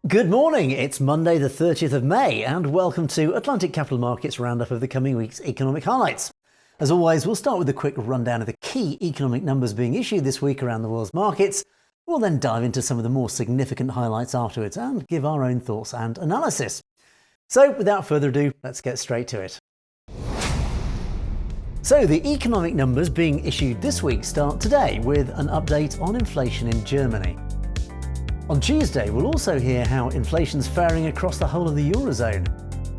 Good morning, it's Monday the 30th of May and welcome to Atlantic Capital Markets roundup of the coming week's economic highlights. As always, we'll start with a quick rundown of the key economic numbers being issued this week around the world's markets. We'll then dive into some of the more significant highlights afterwards and give our own thoughts and analysis. So without further ado, let's get straight to it. So the economic numbers being issued this week start today with an update on inflation in Germany. On Tuesday, we'll also hear how inflation's faring across the whole of the Eurozone.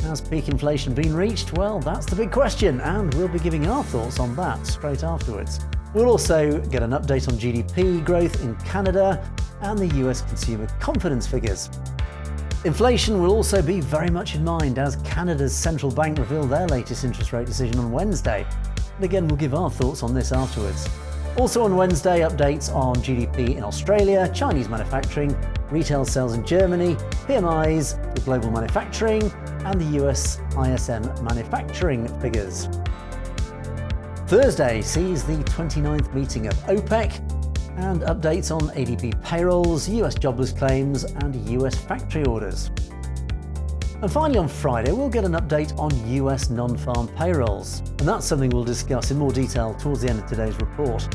Has peak inflation been reached? Well, that's the big question, and we'll be giving our thoughts on that straight afterwards. We'll also get an update on GDP growth in Canada and the US consumer confidence figures. Inflation will also be very much in mind as Canada's central bank revealed their latest interest rate decision on Wednesday. And again, we'll give our thoughts on this afterwards. Also on Wednesday, updates on GDP in Australia, Chinese manufacturing, retail sales in Germany, PMIs for global manufacturing, and the US ISM manufacturing figures. Thursday sees the 29th meeting of OPEC and updates on ADP payrolls, US jobless claims, and US factory orders. And finally on Friday, we'll get an update on US non-farm payrolls. And that's something we'll discuss in more detail towards the end of today's report.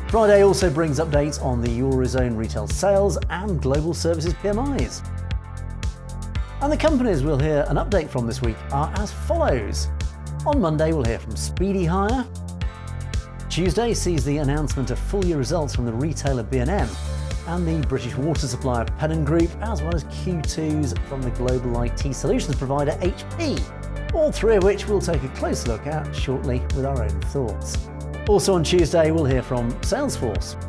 Friday also brings updates on the Eurozone retail sales and global services PMIs. And the companies we'll hear an update from this week are as follows. On Monday, we'll hear from Speedy Hire. Tuesday sees the announcement of full-year results from the retailer B&M and the British water supplier Pennon Group, as well as Q2s from the global IT solutions provider HP, all three of which we'll take a close look at shortly with our own thoughts. Also on Tuesday, we'll hear from Salesforce.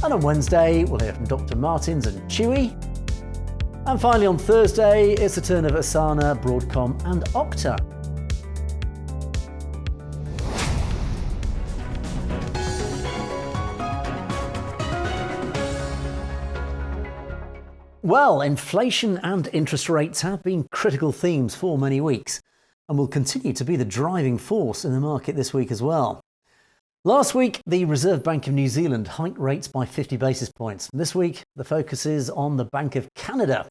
And on Wednesday, we'll hear from Dr. Martens and Chewy. And finally on Thursday, it's the turn of Asana, Broadcom and Okta. Well, inflation and interest rates have been critical themes for many weeks and will continue to be the driving force in the market this week as well. Last week, the Reserve Bank of New Zealand hiked rates by 50 basis points. This week, the focus is on the Bank of Canada.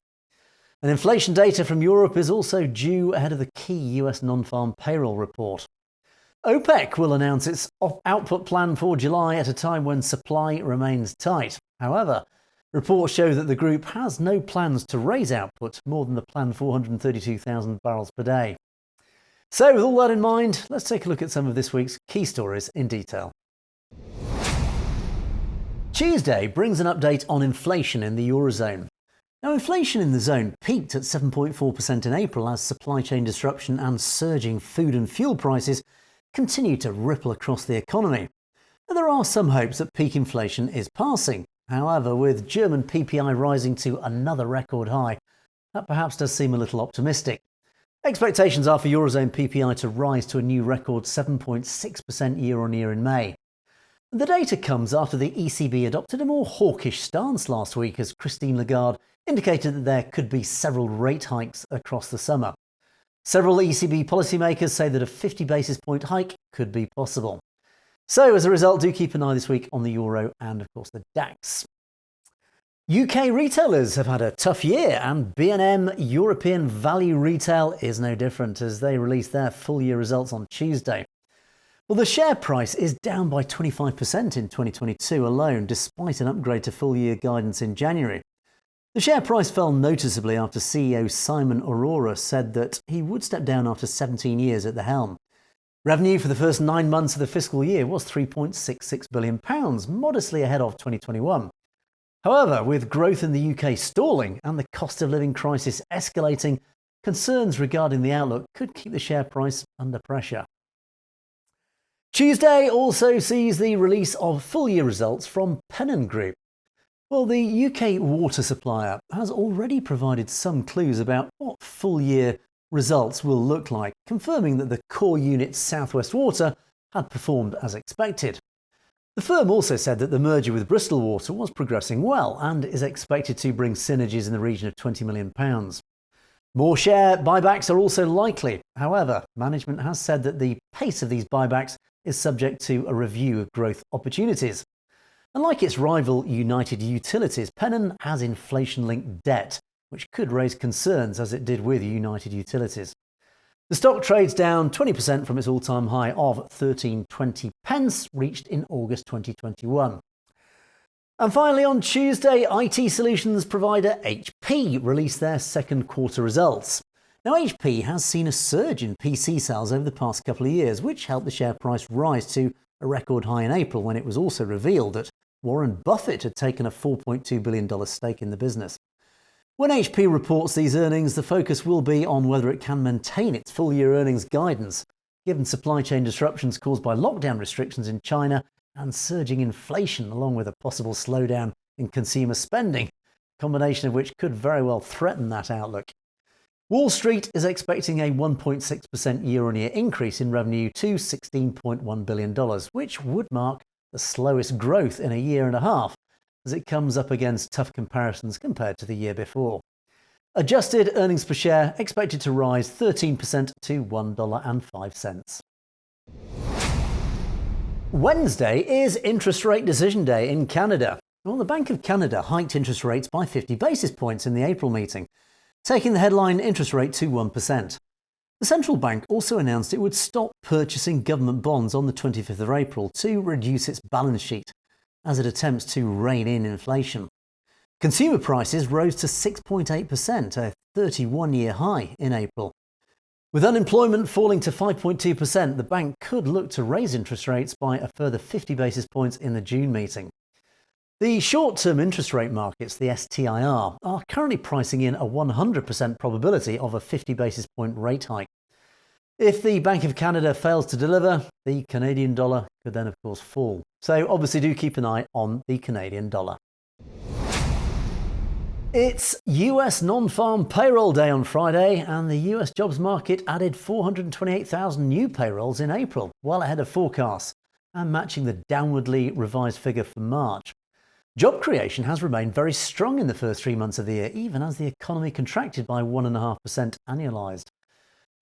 And inflation data from Europe is also due ahead of the key US non-farm payroll report. OPEC will announce its output plan for July at a time when supply remains tight. However, reports show that the group has no plans to raise output more than the planned 432,000 barrels per day. So with all that in mind, let's take a look at some of this week's key stories in detail. Tuesday brings an update on inflation in the Eurozone. Now, inflation in the zone peaked at 7.4% in April as supply chain disruption and surging food and fuel prices continue to ripple across the economy. And there are some hopes that peak inflation is passing. However, with German PPI rising to another record high, that perhaps does seem a little optimistic. Expectations are for Eurozone PPI to rise to a new record 7.6% year-on-year in May. The data comes after the ECB adopted a more hawkish stance last week as Christine Lagarde indicated that there could be several rate hikes across the summer. Several ECB policymakers say that a 50 basis point hike could be possible. So as a result, do keep an eye this week on the euro and of course the DAX. UK retailers have had a tough year and B&M European Value Retail is no different as they released their full year results on Tuesday. Well, the share price is down by 25% in 2022 alone, despite an upgrade to full year guidance in January. The share price fell noticeably after CEO Simon Aurora said that he would step down after 17 years at the helm. Revenue for the first 9 months of the fiscal year was £3.66 billion, modestly ahead of 2021. However, with growth in the UK stalling and the cost of living crisis escalating, concerns regarding the outlook could keep the share price under pressure. Tuesday also sees the release of full-year results from Pennon Group. Well, the UK water supplier has already provided some clues about what full-year results will look like, confirming that the core unit South West Water had performed as expected. The firm also said that the merger with Bristol Water was progressing well and is expected to bring synergies in the region of £20 million. More share buybacks are also likely. However, management has said that the pace of these buybacks is subject to a review of growth opportunities. Unlike its rival United Utilities, Pennon has inflation-linked debt, which could raise concerns as it did with United Utilities. The stock trades down 20% from its all-time high of 13.20 reached in August 2021. And finally, on Tuesday, IT solutions provider HP released their second quarter results. Now, HP has seen a surge in PC sales over the past couple of years, which helped the share price rise to a record high in April, when it was also revealed that Warren Buffett had taken a $4.2 billion stake in the business. When HP reports these earnings, the focus will be on whether it can maintain its full-year earnings guidance, given supply chain disruptions caused by lockdown restrictions in China and surging inflation, along with a possible slowdown in consumer spending, a combination of which could very well threaten that outlook. Wall Street is expecting a 1.6% year-on-year increase in revenue to $16.1 billion, which would mark the slowest growth in a year and a half, as it comes up against tough comparisons compared to the year before. Adjusted earnings per share expected to rise 13% to $1.05. Wednesday is interest rate decision day in Canada. Well, the Bank of Canada hiked interest rates by 50 basis points in the April meeting, taking the headline interest rate to 1%. The central bank also announced it would stop purchasing government bonds on the 25th of April to reduce its balance sheet as it attempts to rein in inflation. Consumer prices rose to 6.8%, a 31-year high in April. With unemployment falling to 5.2%, the bank could look to raise interest rates by a further 50 basis points in the June meeting. The short-term interest rate markets, the STIR, are currently pricing in a 100% probability of a 50 basis point rate hike. If the Bank of Canada fails to deliver, the Canadian dollar could then of course fall. So obviously do keep an eye on the Canadian dollar. It's US non-farm payroll day on Friday, and the US jobs market added 428,000 new payrolls in April, well ahead of forecasts and matching the downwardly revised figure for March. Job creation has remained very strong in the first 3 months of the year, even as the economy contracted by 1.5% annualised.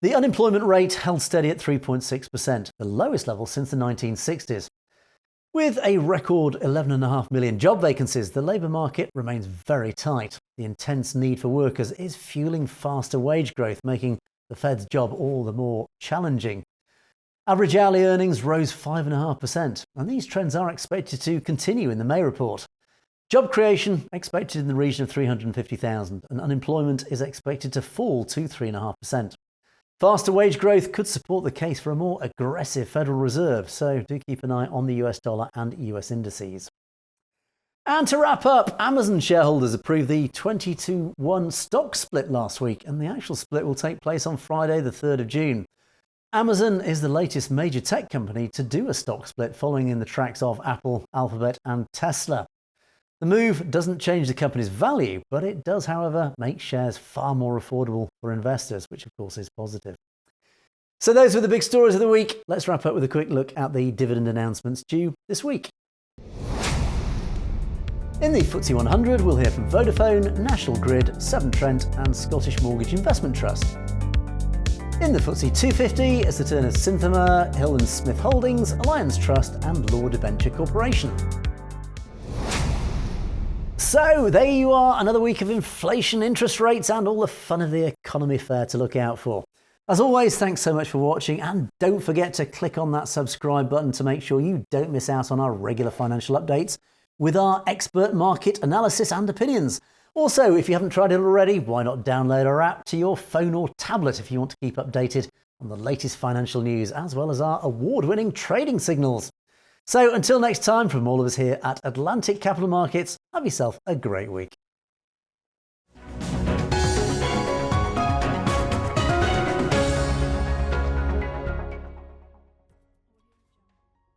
The unemployment rate held steady at 3.6%, the lowest level since the 1960s. With a record 11.5 million job vacancies, the labour market remains very tight. The intense need for workers is fueling faster wage growth, making the Fed's job all the more challenging. Average hourly earnings rose 5.5%, and these trends are expected to continue in the May report. Job creation expected in the region of 350,000, and unemployment is expected to fall to 3.5%. Faster wage growth could support the case for a more aggressive Federal Reserve, so do keep an eye on the US dollar and US indices. And to wrap up, Amazon shareholders approved the 20-to-1 stock split last week, and the actual split will take place on Friday, the 3rd of June. Amazon is the latest major tech company to do a stock split, following in the tracks of Apple, Alphabet and Tesla. The move doesn't change the company's value, but it does, however, make shares far more affordable for investors, which of course is positive. So those were the big stories of the week. Let's wrap up with a quick look at the dividend announcements due this week. In the FTSE 100, we'll hear from Vodafone, National Grid, Severn Trent and Scottish Mortgage Investment Trust. In the FTSE 250, it's the turn of Synthema, Hill & Smith Holdings, Alliance Trust and Law Debenture Corporation. So there you are, another week of inflation, interest rates and all the fun of the economy fair to look out for. As always, thanks so much for watching, and don't forget to click on that subscribe button to make sure you don't miss out on our regular financial updates with our expert market analysis and opinions. Also, if you haven't tried it already, why not download our app to your phone or tablet if you want to keep updated on the latest financial news, as well as our award-winning trading signals. So until next time, from all of us here at Atlantic Capital Markets, have yourself a great week.